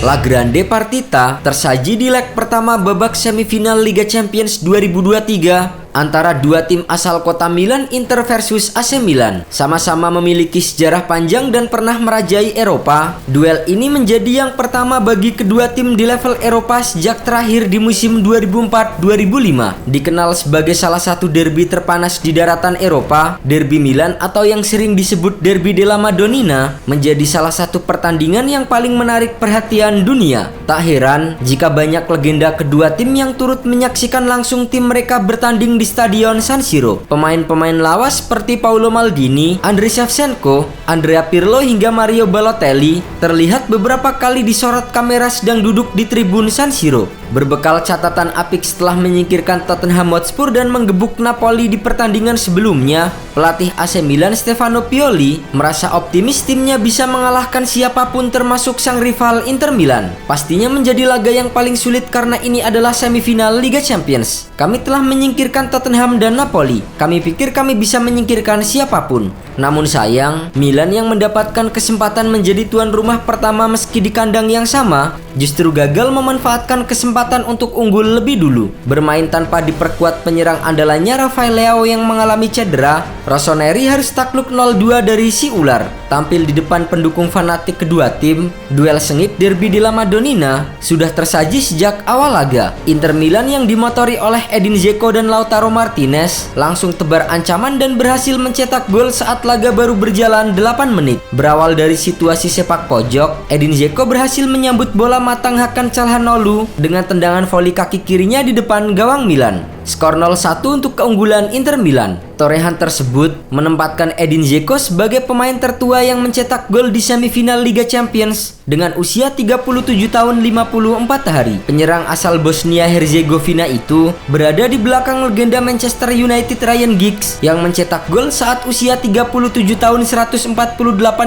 La Grande Partita tersaji di leg pertama babak semifinal Liga Champions 2023 antara dua tim asal kota Milan, Inter versus AC Milan. Sama-sama memiliki sejarah panjang dan pernah merajai Eropa. Duel ini menjadi yang pertama bagi kedua tim di level Eropa sejak terakhir di musim 2004-2005. Dikenal sebagai salah satu derby terpanas di daratan Eropa, Derby Milan atau yang sering disebut Derby della Madonnina menjadi salah satu pertandingan yang paling menarik perhatian dunia. Tak heran jika banyak legenda kedua tim yang turut menyaksikan langsung tim mereka bertanding di Stadion San Siro. Pemain-pemain lawas seperti Paolo Maldini, Andriy Shevchenko, Andrea Pirlo hingga Mario Balotelli terlihat beberapa kali disorot kamera sedang duduk di tribun San Siro. Berbekal catatan apik setelah menyingkirkan Tottenham Hotspur dan menggebuk Napoli di pertandingan sebelumnya, pelatih AC Milan Stefano Pioli merasa optimis timnya bisa mengalahkan siapapun termasuk sang rival Inter Milan. Pastinya menjadi laga yang paling sulit karena ini adalah semifinal Liga Champions. Kami telah menyingkirkan Tottenham dan Napoli. Kami pikir kami bisa menyingkirkan siapapun. Namun sayang, Milan yang mendapatkan kesempatan menjadi tuan rumah pertama meski di kandang yang sama, justru gagal memanfaatkan kesempatan untuk unggul lebih dulu. Bermain tanpa diperkuat penyerang andalannya Rafael Leao yang mengalami cedera, Rossoneri harus takluk 0-2 dari si ular. Tampil di depan pendukung fanatik kedua tim, duel sengit Derby della Madonnina sudah tersaji sejak awal laga. Inter Milan yang dimotori oleh Edin Dzeko dan Lautaro Martinez langsung tebar ancaman dan berhasil mencetak gol saat laga baru berjalan 8 menit. Berawal dari situasi sepak pojok, Edin Dzeko berhasil menyambut bola matang Hakan Calhanoglu dengan tendangan voli kaki kirinya di depan gawang Milan. Skor 0-1 untuk keunggulan Inter Milan. Torehan tersebut menempatkan Edin Dzeko sebagai pemain tertua yang mencetak gol di semifinal Liga Champions dengan usia 37 tahun 54 hari. Penyerang asal Bosnia Herzegovina itu berada di belakang legenda Manchester United Ryan Giggs yang mencetak gol saat usia 37 tahun 148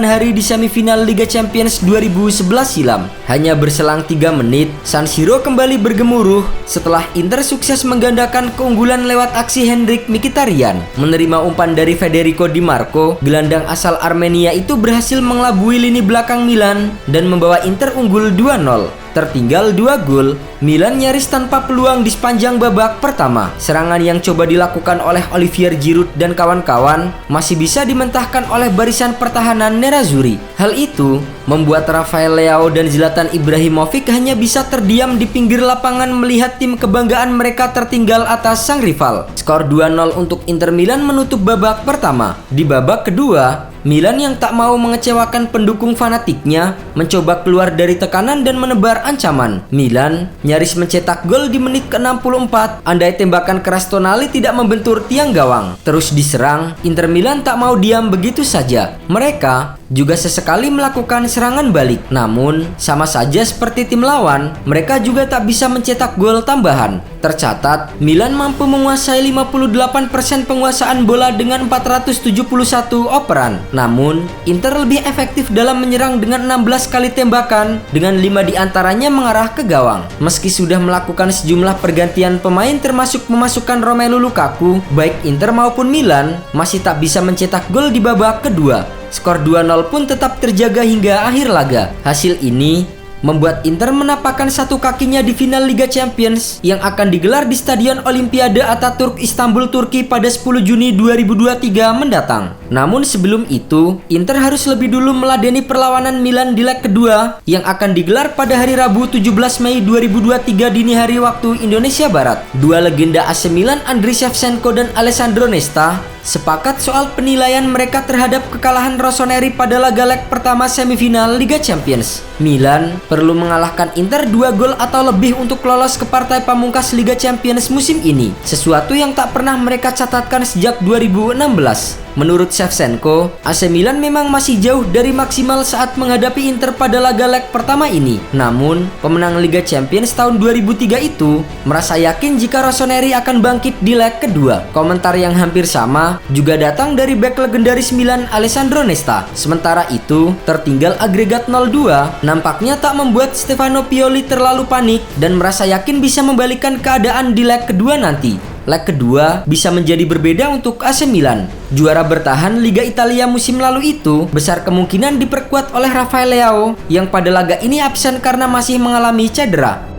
hari di semifinal Liga Champions 2011 silam. Hanya berselang 3 menit, San Siro kembali bergemuruh setelah Inter sukses menggandakan keunggulan lewat aksi Henrikh Mkhitaryan. Menerima umpan dari Federico Di Marco, gelandang asal Armenia itu berhasil mengelabui lini belakang Milan dan membawa Inter unggul 2-0. Tertinggal 2 gol, Milan nyaris tanpa peluang di sepanjang babak pertama. Serangan yang coba dilakukan oleh Olivier Giroud dan kawan-kawan masih bisa dimentahkan oleh barisan pertahanan Nerazzurri. Hal itu membuat Rafael Leao dan Zlatan Ibrahimovic hanya bisa terdiam di pinggir lapangan melihat tim kebanggaan mereka tertinggal atas sang rival. Skor 2-0 untuk Inter Milan menutup babak pertama. Di babak kedua, Milan yang tak mau mengecewakan pendukung fanatiknya mencoba keluar dari tekanan dan menebar ancaman. Milan nyaris mencetak gol di menit ke-64 andai tembakan keras Tonali tidak membentur tiang gawang. Terus diserang, Inter Milan tak mau diam begitu saja. Mereka juga sesekali melakukan serangan balik. Namun, sama saja seperti tim lawan, mereka juga tak bisa mencetak gol tambahan. Tercatat, Milan mampu menguasai 58% penguasaan bola dengan 471 operan. Namun, Inter lebih efektif dalam menyerang dengan 16 kali tembakan, dengan 5 diantaranya mengarah ke gawang. Meski sudah melakukan sejumlah pergantian pemain termasuk memasukkan Romelu Lukaku, baik Inter maupun Milan masih tak bisa mencetak gol di babak kedua. Skor 2-0 pun tetap terjaga hingga akhir laga. Hasil ini membuat Inter menapakkan satu kakinya di final Liga Champions yang akan digelar di Stadion Olimpiade Ataturk Istanbul, Turki pada 10 Juni 2023 mendatang. Namun sebelum itu, Inter harus lebih dulu meladeni perlawanan Milan di leg kedua yang akan digelar pada hari Rabu 17 Mei 2023 dini hari waktu Indonesia Barat. Dua legenda AC Milan, Andriy Shevchenko dan Alessandro Nesta, sepakat soal penilaian mereka terhadap kekalahan Rossoneri pada laga leg pertama semifinal Liga Champions. Milan perlu mengalahkan Inter 2 gol atau lebih untuk lolos ke partai pamungkas Liga Champions musim ini, sesuatu yang tak pernah mereka catatkan sejak 2016. Menurut Shevchenko, AC Milan memang masih jauh dari maksimal saat menghadapi Inter pada laga leg pertama ini. Namun, pemenang Liga Champions tahun 2003 itu merasa yakin jika Rossoneri akan bangkit di leg kedua. Komentar yang hampir sama juga datang dari bek legendaris Milan Alessandro Nesta. Sementara itu, tertinggal agregat 0-2 nampaknya tak membuat Stefano Pioli terlalu panik dan merasa yakin bisa membalikan keadaan di leg kedua nanti. leg kedua bisa menjadi berbeda untuk AC Milan. Juara bertahan Liga Italia musim lalu itu besar kemungkinan diperkuat oleh Rafael Leao yang pada laga ini absen karena masih mengalami cedera.